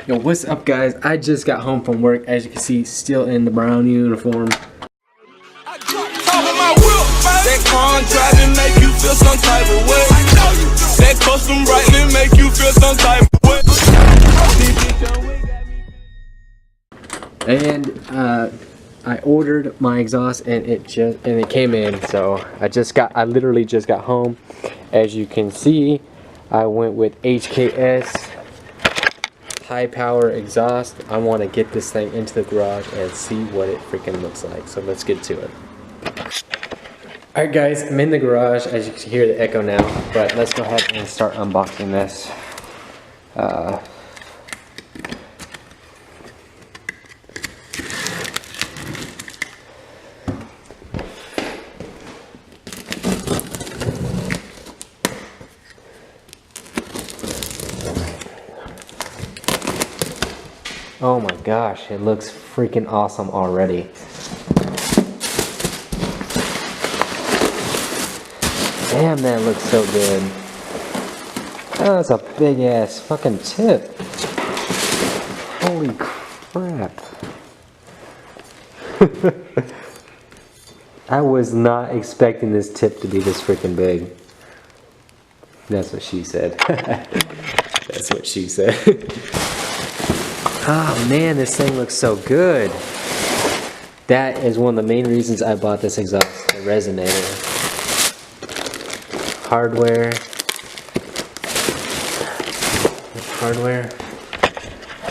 Yo, what's up guys? I just got home from work, as you can see, still in the brown uniform. That car driving make you feel some type of way. That custom brightly make you feel some type of way. And I ordered my exhaust and it came in. So I literally just got home. As you can see, I went with HKS HiPower exhaust. I want to get this thing into the garage and see what it freaking looks like. So let's get to it. Alright guys, I'm in the garage, as you can hear the echo now, but let's go ahead and start unboxing this. Oh my gosh, it looks freaking awesome already. Damn, that looks so good. Oh, that's a big ass fucking tip. Holy crap. I was not expecting this tip to be this freaking big. That's what she said. That's what she said. Oh man, this thing looks so good. That is one of the main reasons I bought this exhaust, the resonator. Hardware.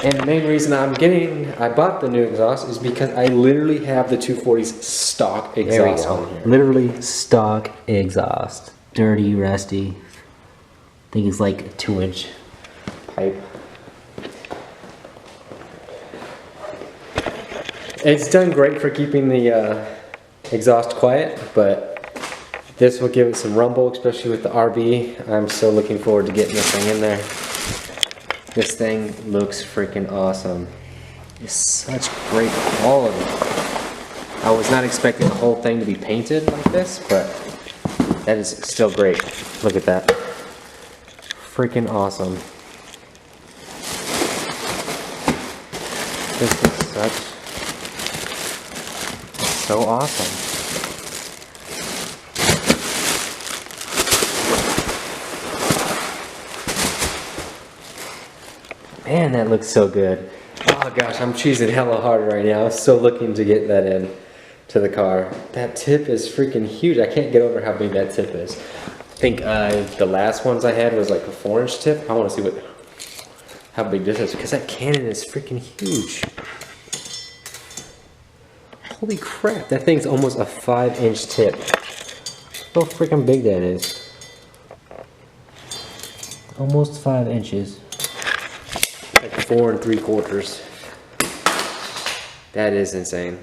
And the main reason I bought the new exhaust is because I literally have the 240's stock exhaust on here. Literally stock exhaust. Dirty, rusty. I think it's like a 2-inch pipe. It's done great for keeping the exhaust quiet, but this will give it some rumble, especially with the RB. I'm so looking forward to getting this thing in there. This thing looks freaking awesome. It's such great quality. I was not expecting the whole thing to be painted like this, but that is still great. Look at that. Freaking awesome. This is so awesome. Man, that looks so good. Oh gosh, I'm cheesing hella hard right now. I'm so looking to get that in to the car. That tip is freaking huge. I can't get over how big that tip is. I think the last ones I had was like a 4-inch tip. I want to see how big this is, because that cannon is freaking huge. Holy crap, that thing's almost a 5-inch tip. How freaking big that is. Almost 5 inches. Like 4 3/4. That is insane.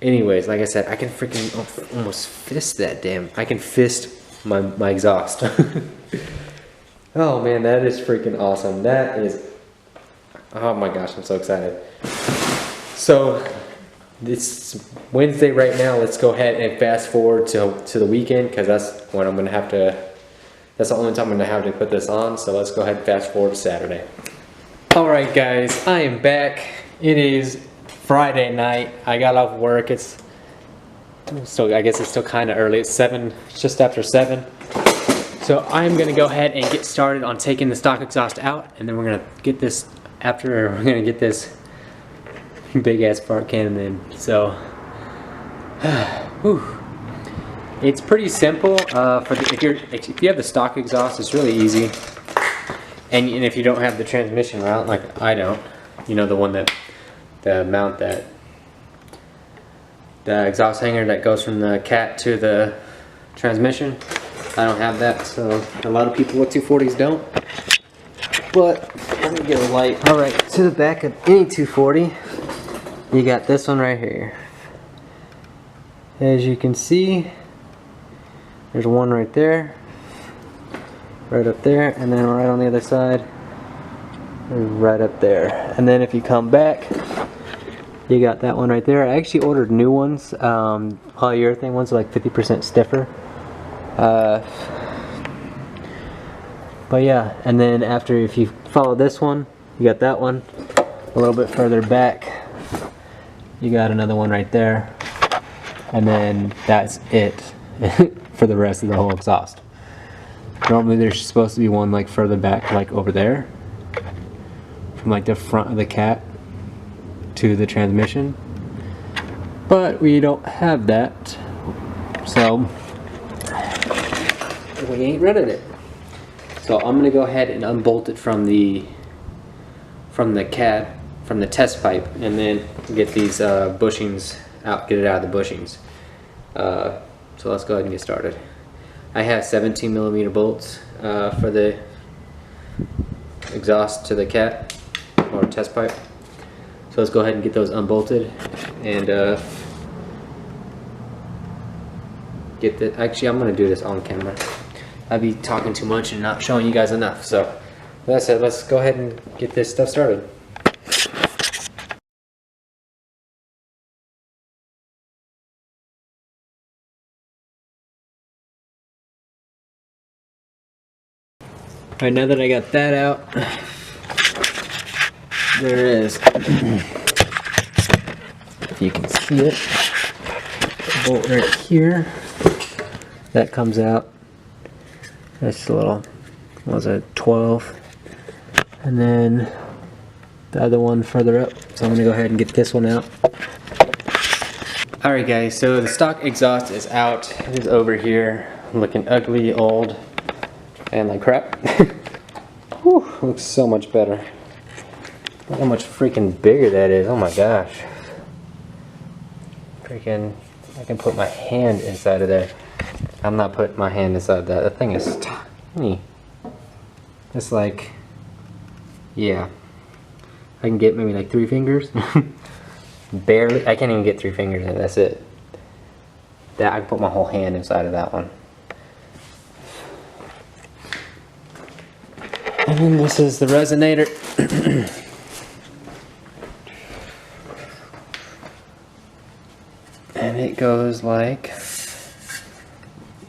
Anyways, like I said, I can freaking almost fist that damn. I can fist my exhaust. Oh man, that is freaking awesome. That is. Oh my gosh, I'm so excited. So it's Wednesday right now. Let's go ahead and fast forward to the weekend, because that's when I'm gonna have to. That's the only time I'm gonna have to put this on. So let's go ahead and fast forward to Saturday. Alright guys, I am back. It is Friday night. I got off work. I guess it's still kind of early. It's 7, just after 7. So I'm going to go ahead and get started on taking the stock exhaust out, and then we're going to get this big ass fart cannon in. So whew. It's pretty simple. If you have the stock exhaust, it's really easy. And if you don't have the transmission route, like I don't, you know, the mount that, the exhaust hanger that goes from the cat to the transmission, I don't have that, so a lot of people with 240s don't. But let me get a light. Alright, to the back of any 240, you got this one right here. As you can see, there's one right there. Right up there, and then right on the other side, right up there. And then if you come back, you got that one right there. I actually ordered new ones, polyurethane ones, like 50% stiffer. But yeah, and then after, if you follow this one, You got that one. A little bit further back, you got another one right there. And then that's it for the rest of the whole exhaust. Normally there's supposed to be one like further back, like over there, from like the front of the cat to the transmission. But we don't have that, so we ain't running it. So I'm gonna go ahead and unbolt it from the test pipe, and then get these bushings out, get it out of the bushings. So let's go ahead and get started. I have 17mm bolts for the exhaust to the cat or test pipe. So let's go ahead and get those unbolted and get the. Actually, I'm gonna do this on camera. I'd be talking too much and not showing you guys enough. So that's it. Let's go ahead and get this stuff started. Alright, now that I got that out, there it is. If you can see it, the bolt right here, that comes out. That's a little, what was it, 12. And then the other one further up. So I'm gonna go ahead and get this one out. Alright guys, so the stock exhaust is out. It is over here, looking ugly, old, and like crap. Whew, looks so much better. Look how much freaking bigger that is. Oh my gosh. Freaking, I can put my hand inside of there. I'm not putting my hand inside that. That thing is tiny. It's like, yeah. I can get maybe like 3 fingers. Barely. I can't even get 3 fingers in. That's it. That I can put my whole hand inside of that one. And then this is the resonator. And it goes like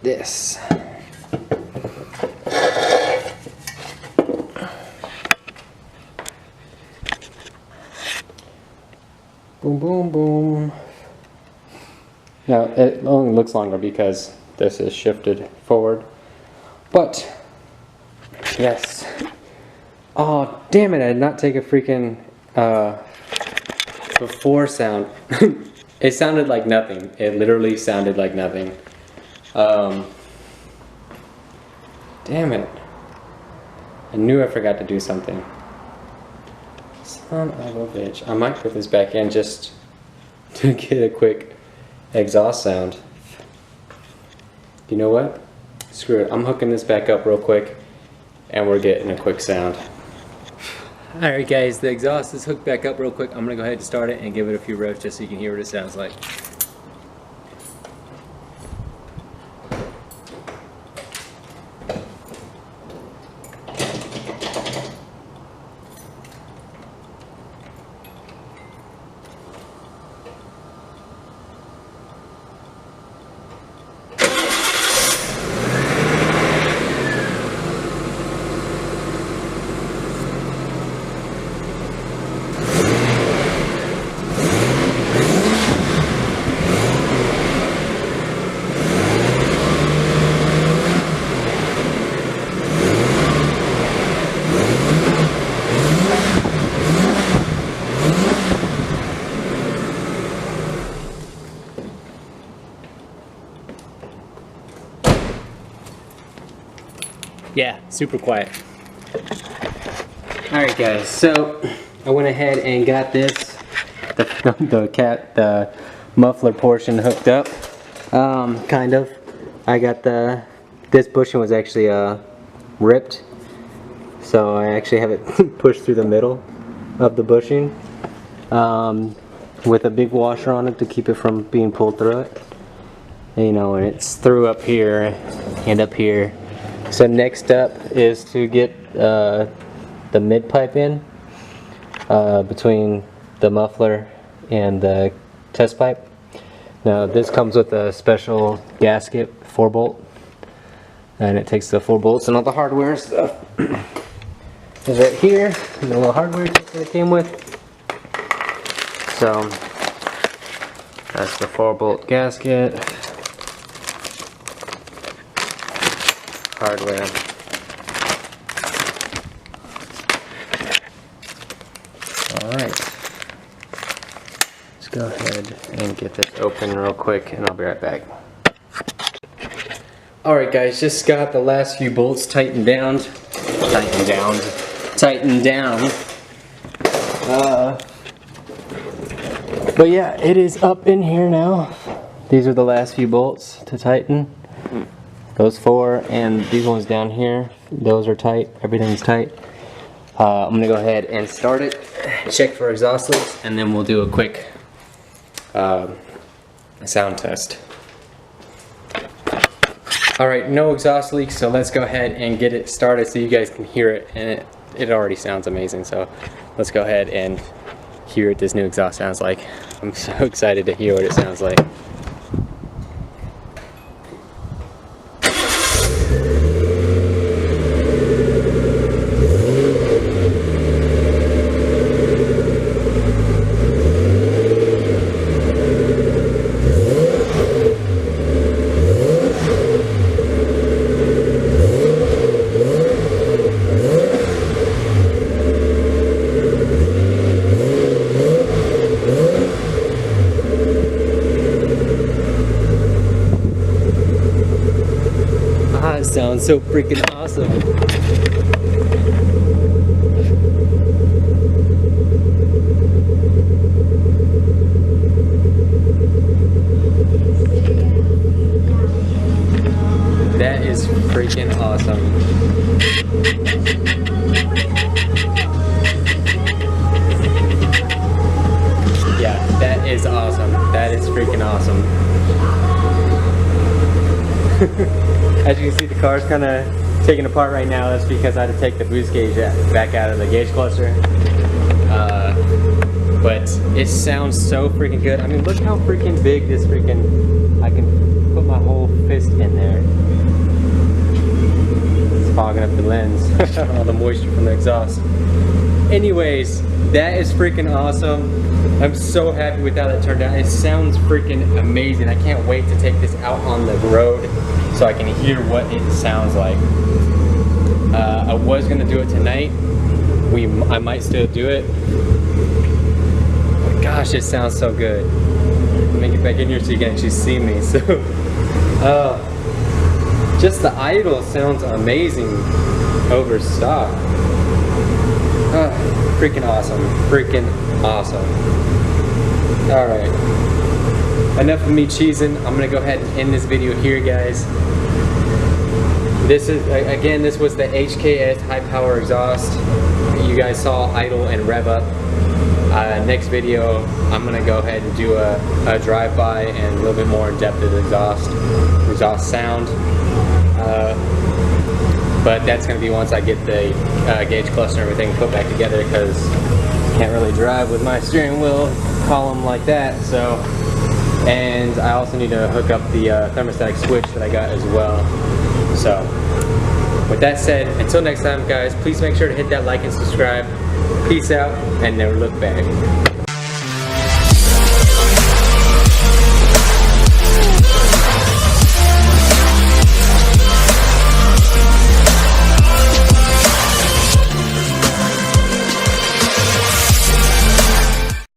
this. Boom, boom, boom. Now, it only looks longer because this is shifted forward. But, yes. Oh, damn it, I did not take a freaking before sound. It sounded like nothing. It literally sounded like nothing. Damn it. I knew I forgot to do something. Son of a bitch. I might put this back in just to get a quick exhaust sound. You know what? Screw it. I'm hooking this back up real quick and we're getting a quick sound. Alright guys, the exhaust is hooked back up real quick. I'm going to go ahead and start it and give it a few revs just so you can hear what it sounds like. Yeah, super quiet. Alright guys, so I went ahead and got this, the muffler portion hooked up, kind of. I got this bushing was actually ripped, so I actually have it pushed through the middle of the bushing with a big washer on it to keep it from being pulled through it. You know, and it's through up here and up here. So next up is to get the mid pipe in between the muffler and the test pipe. Now this comes with a special gasket 4-bolt, and it takes the 4 bolts and all the hardware and stuff. is right here, and the little hardware kit that it came with. So that's the 4-bolt gasket, hardware. Alright, let's go ahead and get this open real quick and I'll be right back. Alright guys, just got the last few bolts tightened down. But yeah, it is up in here now. These are the last few bolts to tighten. Those 4 and these ones down here, those are tight, everything's tight. I'm gonna go ahead and start it, check for exhaust leaks, and then we'll do a quick sound test. Alright, no exhaust leaks, so let's go ahead and get it started so you guys can hear it, and it already sounds amazing, so let's go ahead and hear what this new exhaust sounds like. I'm so excited to hear what it sounds like. It sounds so freaking awesome. That is freaking awesome. Yeah, that is awesome. That is freaking awesome. As you can see, the car's kind of taken apart right now. That's because I had to take the boost gauge back out of the gauge cluster. But it sounds so freaking good. I mean, look how freaking big this freaking... I can put my whole fist in there. It's fogging up the lens. All the moisture from the exhaust. Anyways, that is freaking awesome. I'm so happy with how that turned out. It sounds freaking amazing. I can't wait to take this out on the road so I can hear what it sounds like. I was gonna do it tonight. I might still do it. But gosh, it sounds so good. Let me get back in here so you can actually see me. So, just the idle sounds amazing over stock. Freaking awesome. Freaking awesome. Alright. Enough of me cheesing. I'm gonna go ahead and end this video here, guys. This is, again, this was the HKS HiPower exhaust. You guys saw idle and rev up. Next video, I'm gonna go ahead and do a drive-by and a little bit more in depth of the exhaust sound. But that's gonna be once I get the gauge cluster and everything put back together, because I can't really drive with my steering wheel column like that. So, and I also need to hook up the thermostatic switch that I got as well. So, with that said, until next time, guys, please make sure to hit that like and subscribe. Peace out, and never look back.